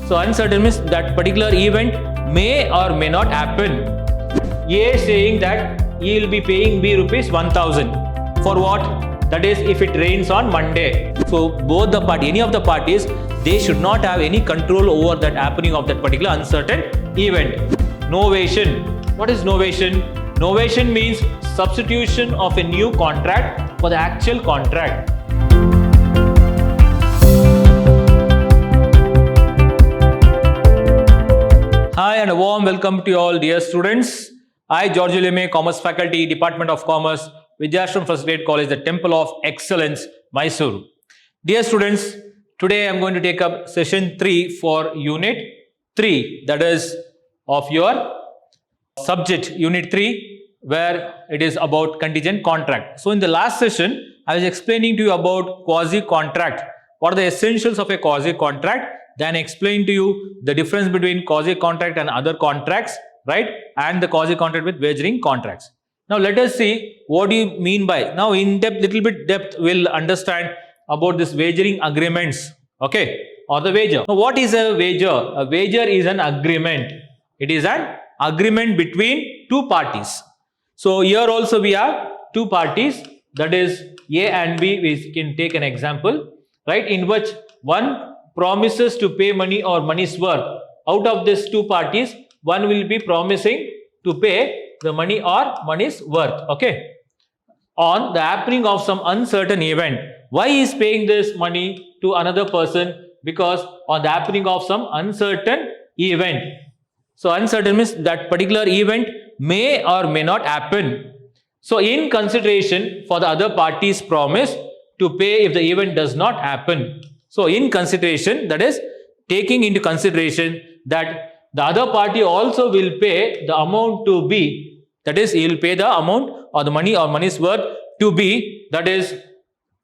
So uncertain means that particular event may or may not happen. A saying that he will be paying B rupees 1000 for what? That is if it rains on Monday. So both the party, any of the parties, they should not have any control over that happening of that particular uncertain event. Novation. What is novation? Novation means substitution of a new contract for the actual contract. Hi and a warm welcome to you all dear students. I, George Leme, Commerce Faculty, Department of Commerce, Vidyashram First Grade College, the Temple of Excellence, Mysuru. Dear students, today I am going to take up session 3 for Unit 3, that is of your subject Unit 3, where it is about contingent contract. So in the last session, I was explaining to you about quasi-contract. What are the essentials of a quasi-contract? Then I explained to you the difference between quasi-contract and other contracts, right? And the quasi-contract with wagering contracts. Now let us see what do you mean by. Now in depth, little bit depth, we'll understand about this wagering agreements, okay? Or the wager. Now what is a wager? A wager is an agreement. It is an agreement between two parties. So here also we have two parties, that is A and B. We can take an example, right? In which one promises to pay money or money's worth. Out of these two parties, one will be promising to pay the money or money's worth, okay? On the happening of some uncertain event. Why he is paying this money to another person? Because on the happening of some uncertain event. So uncertain means that particular event may or may not happen. So in consideration for the other party's promise to pay if the event does not happen. So in consideration, that is taking into consideration that the other party also will pay the amount to B. That is, he will pay the amount or the money or money's worth to B. That is,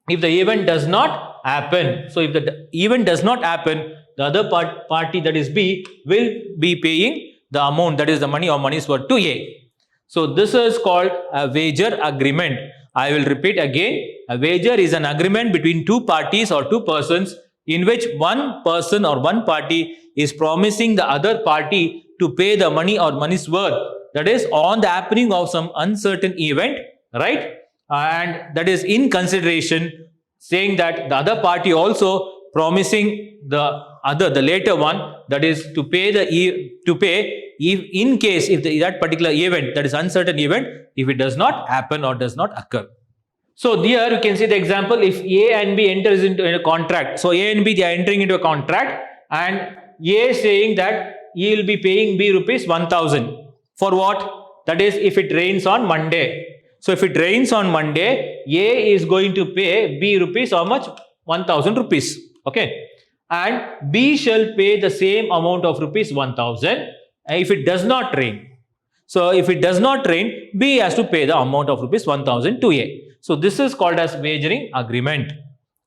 if the event does not happen. So if the event does not happen, the other party, that is B, will be paying the amount, that is the money or money's worth to A. So this is called a wager agreement. I will repeat again. A wager is an agreement between two parties or two persons in which one person or one party is promising the other party to pay the money or money's worth. That is on the happening of some uncertain event, right? And that is in consideration, saying that the other party also promising the later one, that is to pay if in case if that particular event, that is uncertain event, if it does not happen or does not occur. So here you can see the example. If A and B enters into a contract, so A and B, they are entering into a contract, and A saying that he will be paying B rupees 1000 for what? That is if it rains on Monday. So if it rains on Monday, A is going to pay B rupees how much? 1000 rupees. Okay. And B shall pay the same amount of rupees 1000 if it does not rain. So if it does not rain, B has to pay the amount of rupees 1000 to A. So this is called as wagering agreement.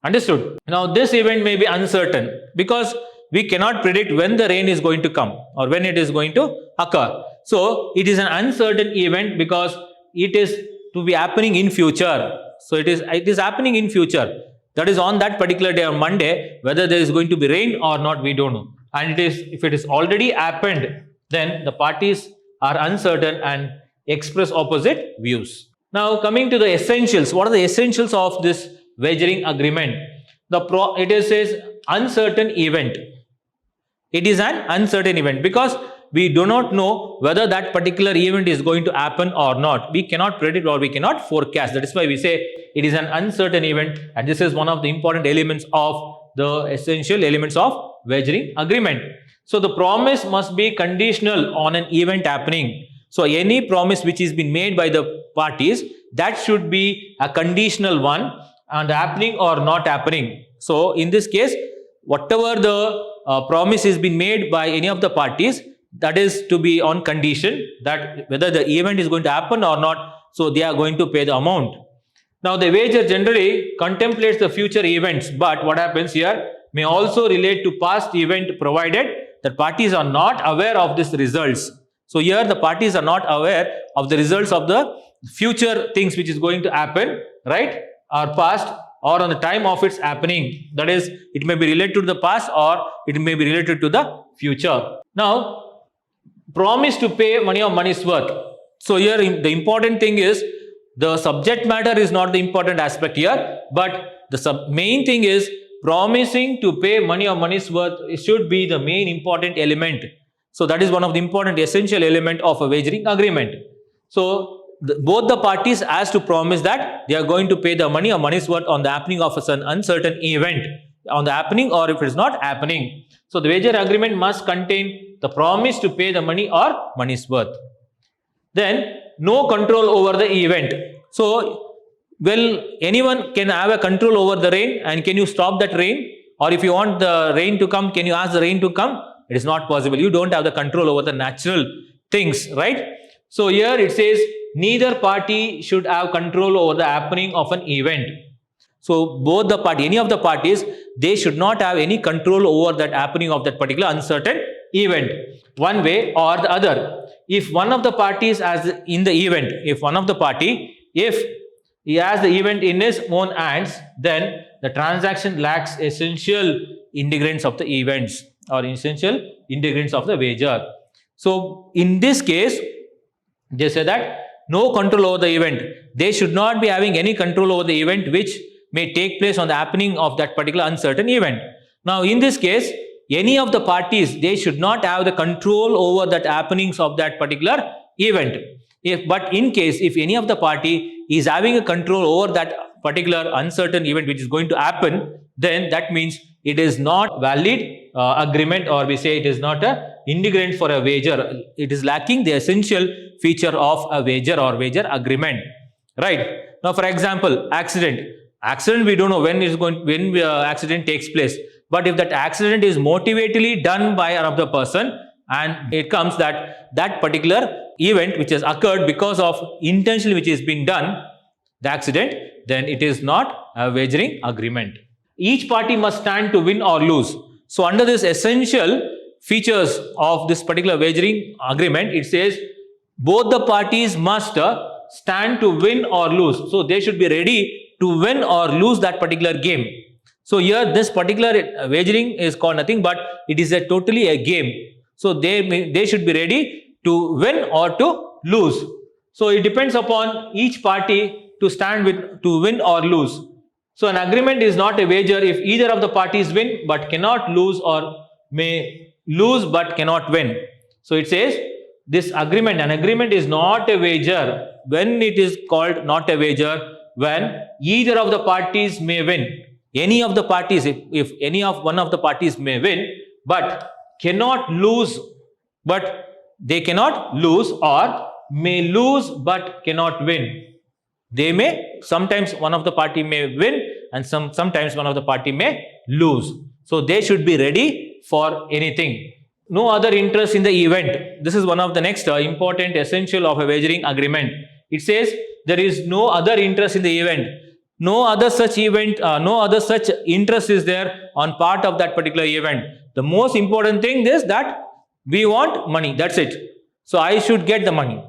Understood? Now this event may be uncertain because we cannot predict when the rain is going to come or when it is going to occur. So it is an uncertain event because it is to be happening in future. So it is happening in future. That is on that particular day on Monday, whether there is going to be rain or not, we don't know. And if it is already happened, then the parties are uncertain and express opposite views. Now coming to the essentials. What are the essentials of this wagering agreement? It says uncertain event. It is an uncertain event because we do not know whether that particular event is going to happen or not. We cannot predict or we cannot forecast. That is why we say it is an uncertain event, and this is one of the important elements of the essential elements of wagering agreement. So the promise must be conditional on an event happening. So any promise which is been made by the parties, that should be a conditional one and happening or not happening. So in this case, whatever the promise is been made by any of the parties, that is to be on condition that whether the event is going to happen or not, so they are going to pay the amount. Now the wager generally contemplates the future events, but what happens here may also relate to past event provided that parties are not aware of these results. So here the parties are not aware of the results of the future things which is going to happen, right, or past, or on the time of its happening. That is, it may be related to the past or it may be related to the future. Now, promise to pay money or money's worth. So here the important thing is the subject matter is not the important aspect here, but the main thing is promising to pay money or money's worth should be the main important element. So that is one of the important essential element of a wagering agreement. So both the parties has to promise that they are going to pay the money or money's worth on the happening of an uncertain event, on the happening or if it is not happening. So the wager agreement must contain the promise to pay the money or money's worth. Then no control over the event. So, well, anyone can have a control over the rain, and can you stop that rain? Or if you want the rain to come, can you ask the rain to come? It is not possible. You don't have the control over the natural things, right? So here it says neither party should have control over the happening of an event. So both the party, any of the parties, they should not have any control over that happening of that particular uncertain event, one way or the other. If one of the parties has in the event, if one of the party, if he has the event in his own hands, then the transaction lacks essential integrants of the events or essential integrants of the wager. So in this case, they say that no control over the event. They should not be having any control over the event which may take place on the happening of that particular uncertain event. Now in this case, any of the parties, they should not have the control over that happenings of that particular event. But in case if any of the party is having a control over that particular uncertain event which is going to happen, then that means it is not valid agreement, or we say it is not a integrant for a wager. It is lacking the essential feature of a wager or wager agreement, right? Now for example, accident we don't know when accident takes place, but if that accident is motivatedly done by another person and it comes that that particular event which has occurred because of intention which is being done, the accident, then it is not a wagering agreement. Each party must stand to win or lose. So under this essential features of this particular wagering agreement, it says both the parties must stand to win or lose. So they should be ready to win or lose that particular game. So here this particular wagering is called nothing but it is totally a game. So they should be ready to win or to lose. So it depends upon each party to stand with to win or lose. So an agreement is not a wager if either of the parties win but cannot lose, or may lose but cannot win. So it says this agreement, an agreement is not a wager when it is called not a wager when either of the parties may win. Any of the parties, if any of one of the parties may win but cannot lose, but they cannot lose, or may lose but cannot win. They may, sometimes one of the party may win and sometimes one of the party may lose. So they should be ready for anything. No other interest in the event. This is one of the next important essential of a wagering agreement. It says there is no other interest in the event. No other such event, no other such interest is there on part of that particular event. The most important thing is that we want money, that's it. So I should get the money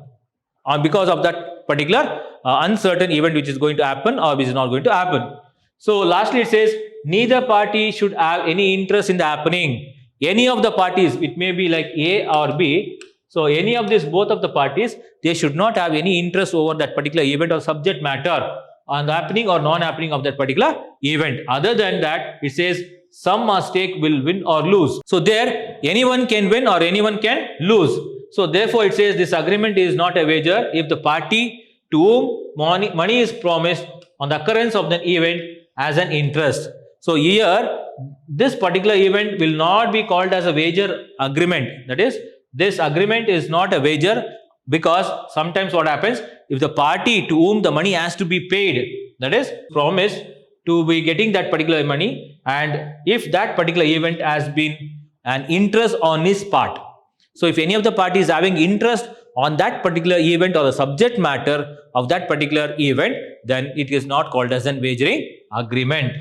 because of that particular uncertain event which is going to happen or which is not going to happen. So lastly it says neither party should have any interest in the happening. Any of the parties, it may be like A or B. So any of these, both of the parties, they should not have any interest over that particular event or subject matter on the happening or non-happening of that particular event. Other than that, it says some stake will win or lose. So there, anyone can win or anyone can lose. So therefore, it says this agreement is not a wager if the party to whom money is promised on the occurrence of the event has an interest. So here, this particular event will not be called as a wager agreement. That is, this agreement is not a wager, because sometimes what happens, if the party to whom the money has to be paid, that is promised to be getting that particular money, and if that particular event has been an interest on his part. So if any of the parties having interest on that particular event or the subject matter of that particular event, then it is not called as an wagering agreement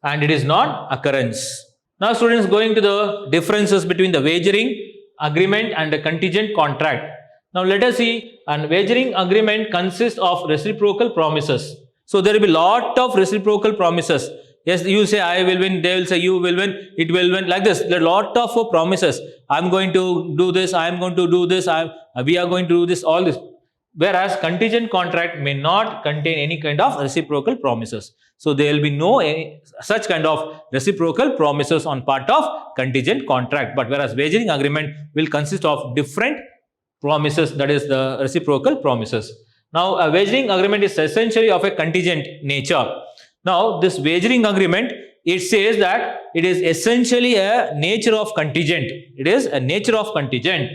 and it is not occurrence. Now students, going to the differences between the wagering agreement and the contingent contract. Now let us see, an wagering agreement consists of reciprocal promises. So there will be lot of reciprocal promises. Yes, you say I will win, they will say you will win, it will win, like this. There are lot of promises. I'm going to do this, I'm going to do this, we are going to do this, all this. Whereas contingent contract may not contain any kind of reciprocal promises. So there will be no such kind of reciprocal promises on part of contingent contract. But whereas wagering agreement will consist of different promises, that is the reciprocal promises. Now a wagering agreement is essentially of a contingent nature. Now this wagering agreement, it says that it is essentially a nature of contingent. It is a nature of contingent.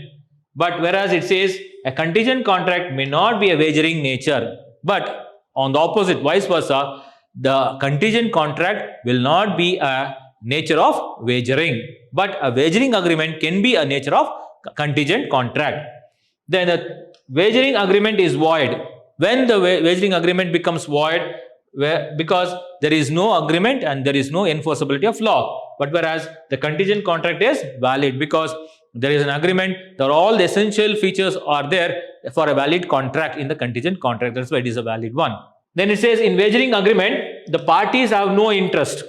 But whereas it says a contingent contract may not be a wagering nature. But on the opposite, vice versa, the contingent contract will not be a nature of wagering. But a wagering agreement can be a nature of contingent contract. Then the wagering agreement is void. When the wagering agreement becomes void, because there is no agreement and there is no enforceability of law. But whereas the contingent contract is valid because there is an agreement, all the essential features are there for a valid contract in the contingent contract. That's why it is a valid one. Then it says in wagering agreement, the parties have no interest.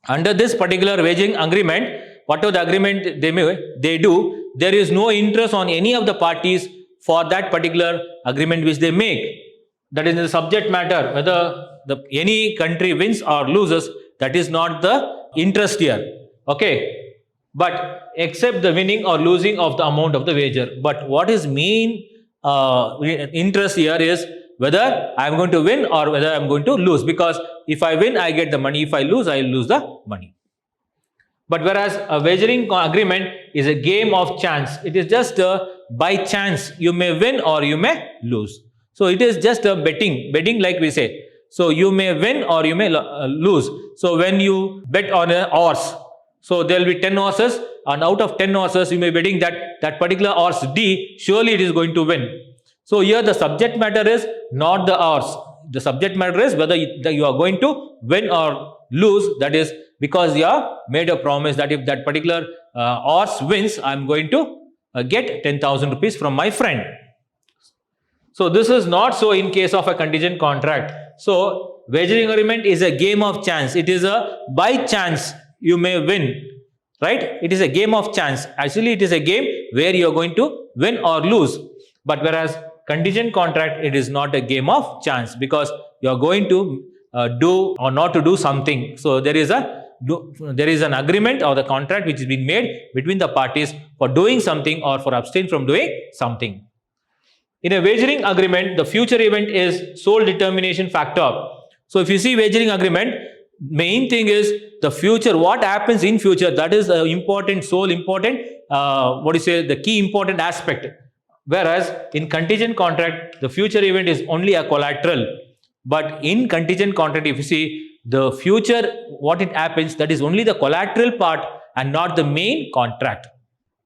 Under this particular wagering agreement, whatever the agreement they do, there is no interest on any of the parties for that particular agreement which they make. That is in the subject matter, whether any country wins or loses, that is not the interest here. Okay. But except the winning or losing of the amount of the wager. But what is main interest here is whether I am going to win or whether I am going to lose. Because if I win, I get the money. If I lose, I lose the money. But whereas a wagering agreement is a game of chance. It is just by chance. You may win or you may lose. So it is just a betting like we say. So you may win or you may lose. So when you bet on a horse, so there will be 10 horses, and out of 10 horses, you may be betting that particular horse D, surely it is going to win. So here the subject matter is not the horse. The subject matter is whether you are going to win or lose. That is because you have made a promise that if that particular horse wins, I am going to get 10,000 rupees from my friend. So this is not so in case of a contingent contract. So wagering agreement is a game of chance. It is a by chance you may win, right? It is a game of chance. Actually, it is a game where you are going to win or lose. But whereas contingent contract, it is not a game of chance because you are going to do or not to do something. So there is an agreement or the contract which is being made between the parties for doing something or for abstain from doing something. In a wagering agreement, the future event is sole determination factor. So if you see wagering agreement, main thing is the future, what happens in future, that is the important, the key important aspect. Whereas in contingent contract, the future event is only a collateral. But in contingent contract, if you see the future, what it happens, that is only the collateral part and not the main contract.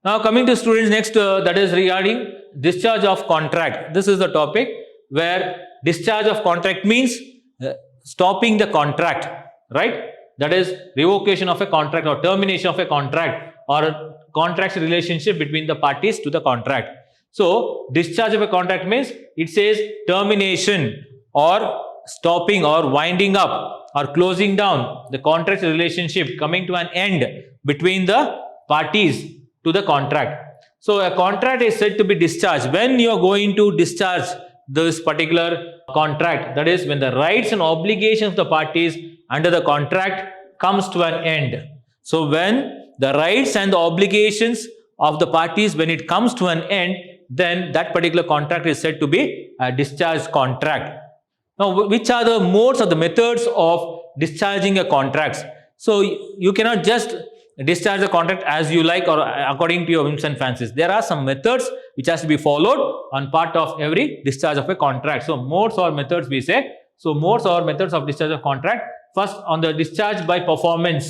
Now coming to students next, that is regarding discharge of contract. This is the topic where discharge of contract means stopping the contract, right? That is revocation of a contract or termination of a contract or contract relationship between the parties to the contract. So discharge of a contract means it says termination or stopping or winding up or closing down the contract relationship, coming to an end between the parties to the contract. So a contract is said to be discharged when you are going to discharge this particular contract. That is when the rights and obligations of the parties under the contract comes to an end. So when the rights and the obligations of the parties, when it comes to an end, then that particular contract is said to be a discharged contract. Now, which are the modes or the methods of discharging a contract? So you cannot just discharge the contract as you like or according to your whims and fancies. There are some methods which has to be followed on part of every discharge of a contract. So modes or methods we say. So modes or methods of discharge of contract. First, on the discharge by performance.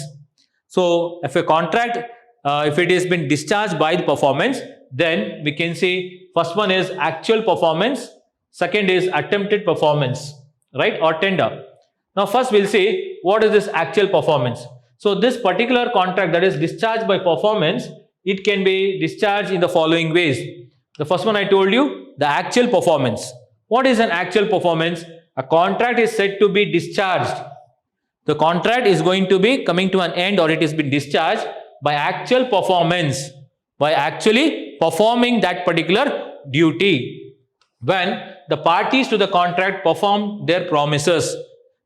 So if a contract, if it has been discharged by the performance, then we can say first one is actual performance, second is attempted performance, right, or tender. Now first we'll see what is this actual performance. So this particular contract that is discharged by performance, it can be discharged in the following ways. The first one I told you, the actual performance. What is an actual performance? a contract is said to be discharged. The contract is going to be coming to an end, or it has been discharged by actual performance, by actually performing that particular duty, when the parties to the contract perform their promises.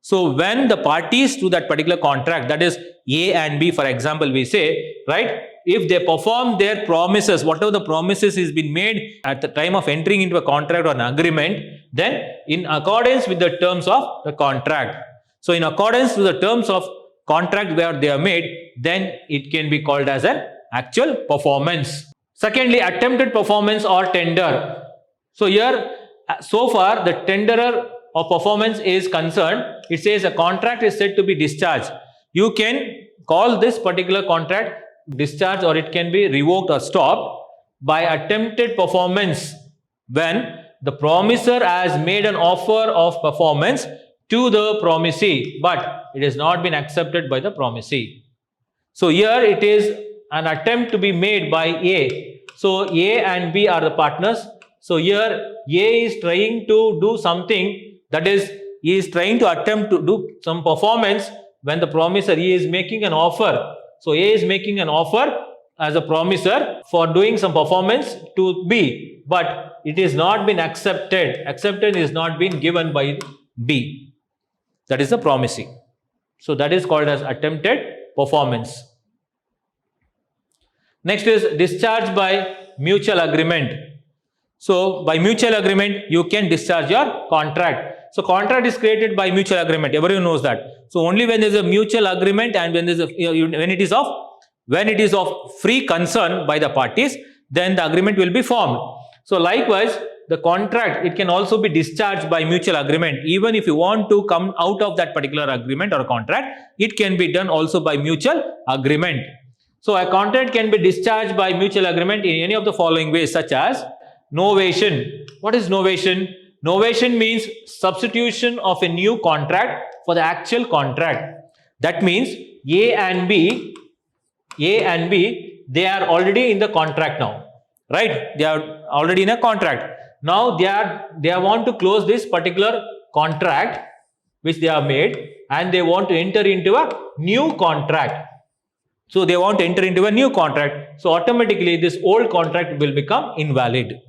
So when the parties to that particular contract, that is A and B, for example, we say, right, if they perform their promises, whatever the promises is been made at the time of entering into a contract or an agreement, then in accordance with the terms of the contract. So in accordance with the terms of contract where they are made, then it can be called as an actual performance. Secondly, attempted performance or tender. So here, so far the tenderer of performance is concerned, it says a contract is said to be discharged. You can call this particular contract discharged, or it can be revoked or stopped by attempted performance when the promisor has made an offer of performance to the promisee, but it has not been accepted by the promisee. So here it is an attempt to be made by A. So A and B are the partners. So here A is trying to do something, that is, he is trying to attempt to do some performance when the promisor, he is making an offer. So A is making an offer as a promisor for doing some performance to B, but it is not been accepted. Acceptance is not been given by B. That is the promisee. So that is called as attempted performance. Next is discharge by mutual agreement. So by mutual agreement, you can discharge your contract. So contract is created by mutual agreement. Everyone knows that. So only when there is a mutual agreement and when it is of free concern by the parties, then the agreement will be formed. So likewise, the contract, it can also be discharged by mutual agreement. Even if you want to come out of that particular agreement or contract, it can be done also by mutual agreement. So a contract can be discharged by mutual agreement in any of the following ways, such as novation. What is novation? Novation means substitution of a new contract for the actual contract. That means A and B, they are already in the contract now, right? They are already in a contract. Now they want to close this particular contract which they have made, and they want to enter into a new contract. So they want to enter into a new contract. So automatically this old contract will become invalid.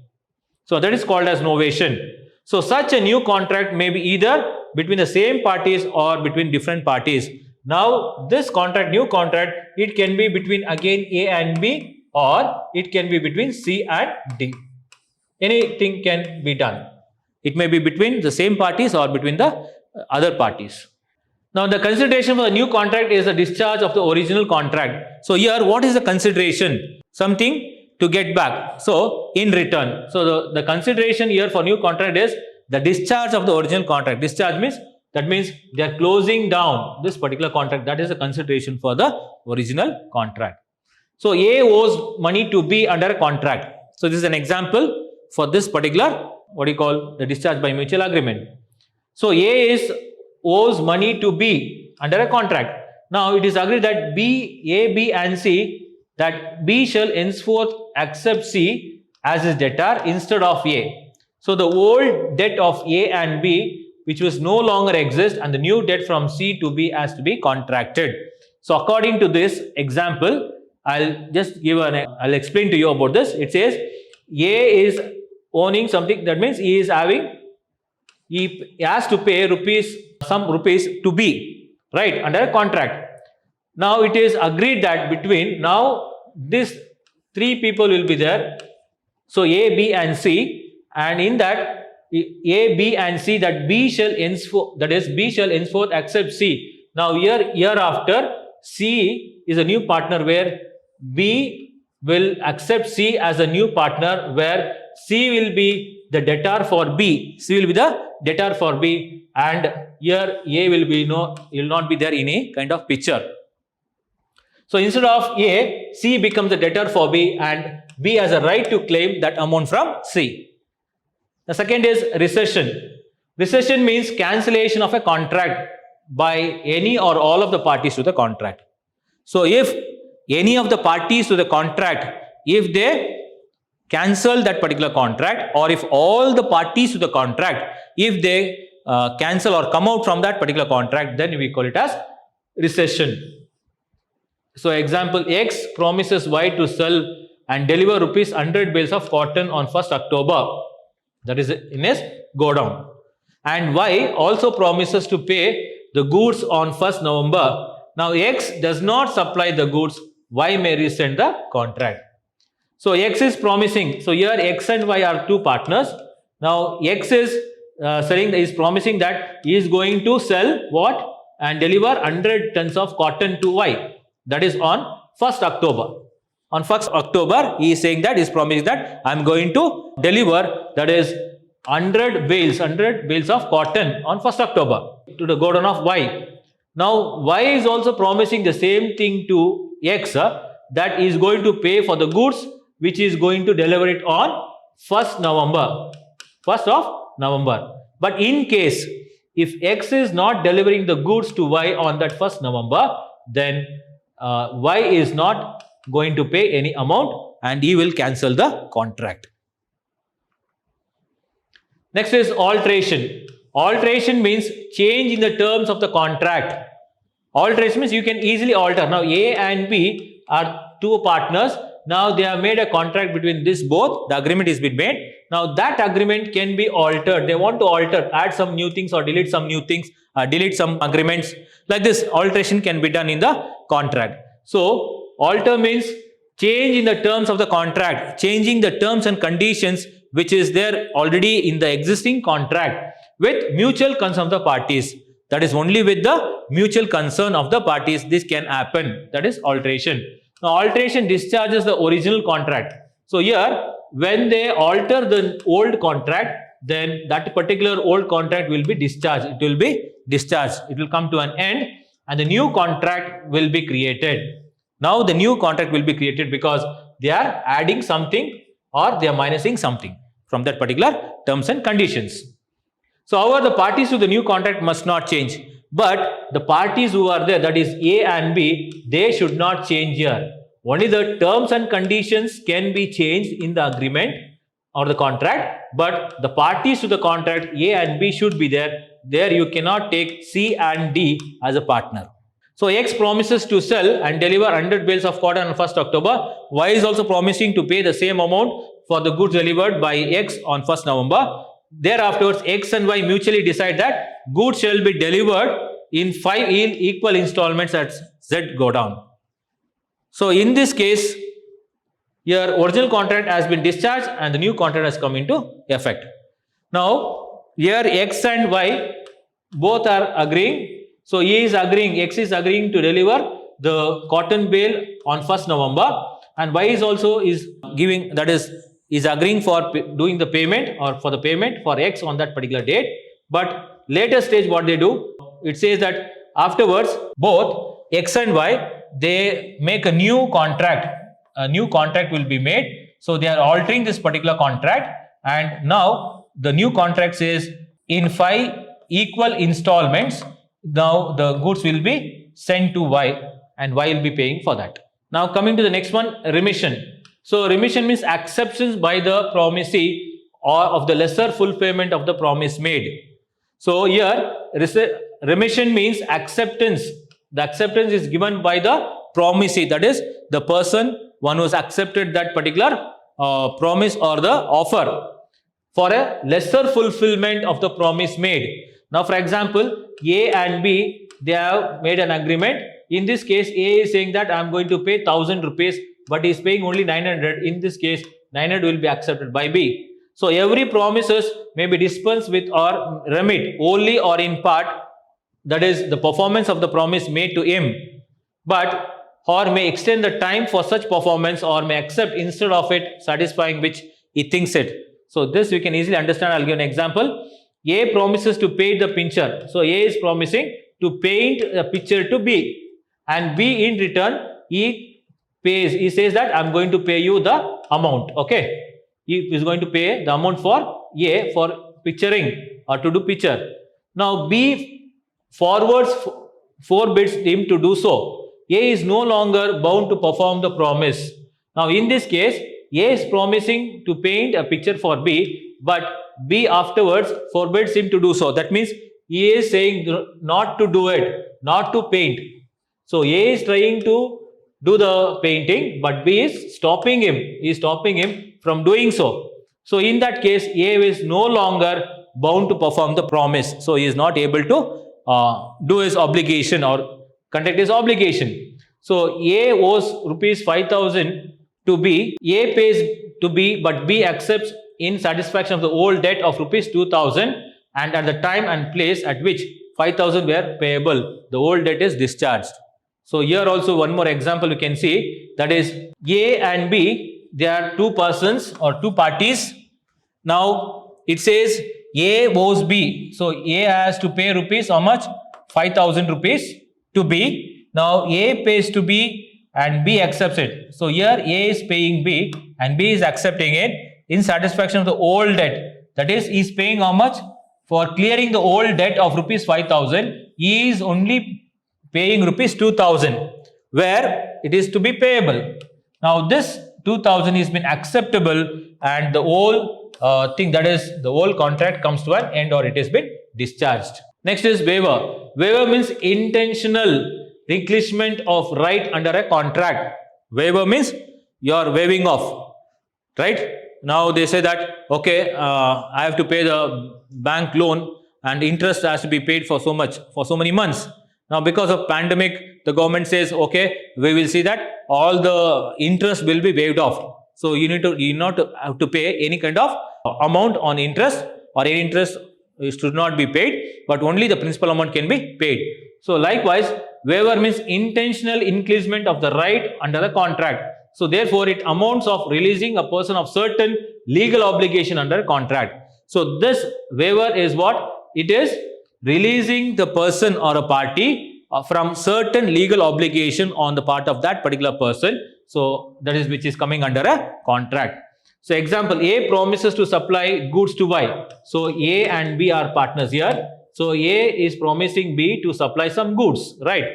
So that is called as novation. So such a new contract may be either between the same parties or between different parties. Now this contract, new contract, it can be between again A and B, or it can be between C and D. Anything can be done. It may be between the same parties or between the other parties. Now the consideration for the new contract is the discharge of the original contract. So here what is the consideration? Something to get back. So in return. So the consideration here for new contract is the discharge of the original contract. Discharge means, that means they are closing down this particular contract. That is the consideration for the original contract. So A owes money to B under a contract. So this is an example for this particular, what do you call, the discharge by mutual agreement. So A owes money to B under a contract. Now it is agreed that A, B and C, that B shall henceforth accept C as his debtor instead of A. So the old debt of A and B, which was no longer exist, and the new debt from C to B has to be contracted. So according to this example, I'll explain to you about this. It says A is owning something, that means he has to pay some rupees to B, right, under a contract. Now it is agreed that between, now these three people will be there. So A, B and C, and in that A, B and C, that B shall henceforth accept C. Now hereafter C is a new partner where B will accept C as a new partner, where C will be the debtor for B. C will be the debtor for B, and here A will not be there in a kind of picture. So instead of A, C becomes the debtor for B, and B has a right to claim that amount from C. The second is rescission. Rescission means cancellation of a contract by any or all of the parties to the contract. So if any of the parties to the contract, if they cancel that particular contract, or if all the parties to the contract, if they cancel or come out from that particular contract, then we call it as rescission. So example, X promises Y to sell and deliver rupees 100 bales of cotton on 1st October. That is in his godown. And Y also promises to pay the goods on 1st November. Now X does not supply the goods, Y may rescind the contract. So X is promising. So here X and Y are two partners. Now X is promising that he is going to sell what? And deliver 100 tons of cotton to Y. That is on 1st October. On 1st October, he is saying that, he is promising that I am going to deliver, that is 100 bales of cotton on 1st October to the godown of Y. Now, Y is also promising the same thing to X, that he is going to pay for the goods which is going to deliver it on 1st November. 1st of November. But in case, if X is not delivering the goods to Y on that 1st November, then Y is not going to pay any amount and he will cancel the contract. Next is alteration. Alteration means change in the terms of the contract. Alteration means you can easily alter. Now A and B are two partners. Now they have made a contract between this both. The agreement is been made. Now that agreement can be altered. They want to alter, add some new things or delete some new things, delete some agreements. Like this, alteration can be done in the contract. So alter means change in the terms of the contract, changing the terms and conditions which is there already in the existing contract with mutual consent of the parties. That is only with the mutual concern of the parties this can happen. That is alteration. Now alteration discharges the original contract. So here when they alter the old contract, then that particular old contract will be discharged. It will be discharged. It will come to an end and the new contract will be created. Now the new contract will be created because they are adding something or they are minusing something from that particular terms and conditions. So however, the parties to the new contract must not change. But the parties who are there, that is A and B, they should not change here. Only the terms and conditions can be changed in the agreement or the contract, but the parties to the contract A and B should be there. There you cannot take C and D as a partner. So X promises to sell and deliver 100 bales of cotton on 1st October. Y is also promising to pay the same amount for the goods delivered by X on 1st November. Thereafter, X and Y mutually decide that goods shall be delivered in 5 equal installments at Z godown. So in this case, your original contract has been discharged and the new contract has come into effect. Now, here X and Y both are agreeing. So A is agreeing, X is agreeing to deliver the cotton bale on 1st November and Y is also giving, that is agreeing for doing the payment or for the payment for X on that particular date. But later stage what they do, it says that afterwards both X and Y, they make a new contract. A new contract will be made. So they are altering this particular contract and now the new contract says in 5 equal installments, now the goods will be sent to Y and Y will be paying for that. Now coming to the next one, remission. So remission means acceptance by the promisee or of the lesser fulfillment of the promise made. So here remission means acceptance. The acceptance is given by the promisee, that is the person, one who has accepted that particular promise or the offer for a lesser fulfillment of the promise made. Now for example, A and B, they have made an agreement. In this case, A is saying that I am going to pay 1000 rupees, but he is paying only 900. In this case, 900 will be accepted by B. So every promises may be dispensed with or remit only or in part, that is the performance of the promise made to him, but or may extend the time for such performance or may accept instead of it satisfying which he thinks it. So this we can easily understand. I'll give an example. A promises to paint the picture. So A is promising to paint a picture to B and B in return he pays. He says that I'm going to pay you the amount. Okay. He is going to pay the amount for A for picturing or to do picture. Now B forwards 4 bids him to do so. A is no longer bound to perform the promise. Now in this case, A is promising to paint a picture for B. but B afterwards forbids him to do so. That means A is saying not to do it, not to paint. So A is trying to do the painting, but B is stopping him. He is stopping him from doing so. So in that case, A is no longer bound to perform the promise. So he is not able to do his obligation or conduct his obligation. So A owes rupees 5,000 to B. A pays to B, but B accepts in satisfaction of the old debt of rupees 2,000, and at the time and place at which 5,000 were payable, the old debt is discharged. So here also one more example we can see, that is A and B, they are two persons or two parties. Now it says A owes B. So A has to pay rupees how much? 5,000 rupees to B. Now A pays to B and B accepts it. So here A is paying B and B is accepting it in satisfaction of the old debt. That is, he is paying how much? For clearing the old debt of rupees 5,000, he is only paying rupees 2,000, where it is to be payable. Now this 2,000 has been acceptable, and the whole thing, that is the whole contract, comes to an end, or it has been discharged. Next is waiver. Waiver means intentional relinquishment of right under a contract. Waiver means you are waiving off, right? Now they say that, okay, I have to pay the bank loan and interest has to be paid for so much, for so many months. Now because of pandemic, the government says, okay, we will see that all the interest will be waived off. So you not have to pay any kind of amount on interest, or any interest should not be paid, but only the principal amount can be paid. So likewise, waiver means intentional increasement of the right under the contract. So therefore, it amounts of releasing a person of certain legal obligation under contract. So this waiver is what? It is releasing the person or a party from certain legal obligation on the part of that particular person. So that is which is coming under a contract. So example, A promises to supply goods to Y. So A and B are partners here. So A is promising B to supply some goods, right?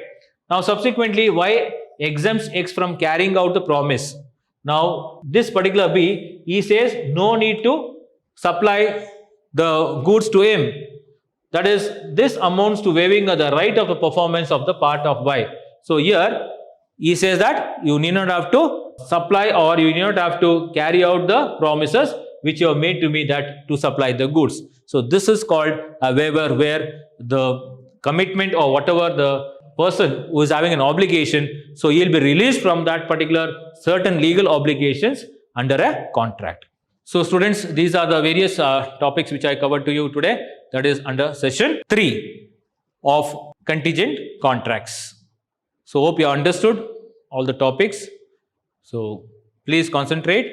Now subsequently, Y exempts X from carrying out the promise. Now this particular B, he says no need to supply the goods to him. That is, this amounts to waiving the right of the performance of the part of Y. So here he says that you need not have to supply, or you need not have to carry out the promises which you have made to me that to supply the goods. So this is called a waiver, where the commitment or whatever the person who is having an obligation, so he will be released from that particular certain legal obligations under a contract. So students, these are the various topics which I covered to you today, that is under session 3 of contingent contracts. So hope you understood all the topics. So please concentrate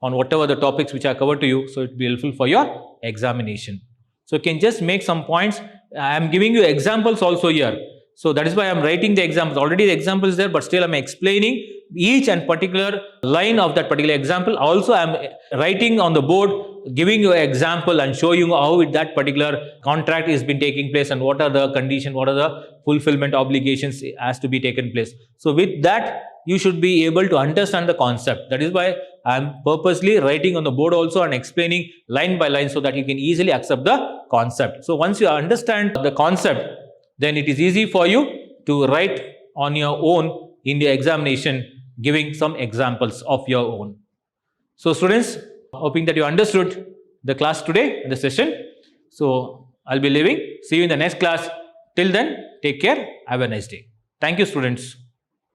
on whatever the topics which I covered to you, so it will be helpful for your examination. So you can just make some points. I am giving you examples also here. So that is why I am writing the examples. Already the example is there, but still I am explaining each and particular line of that particular example. Also I am writing on the board, giving you an example and showing you how that particular contract is been taking place, and what are the conditions, what are the fulfillment obligations has to be taken place. So with that, you should be able to understand the concept. That is why I am purposely writing on the board also and explaining line by line, so that you can easily accept the concept. So once you understand the concept, then it is easy for you to write on your own in the examination, giving some examples of your own. So students, hoping that you understood the class today, the session. So I'll be leaving. See you in the next class. Till then, take care. Have a nice day. Thank you, students.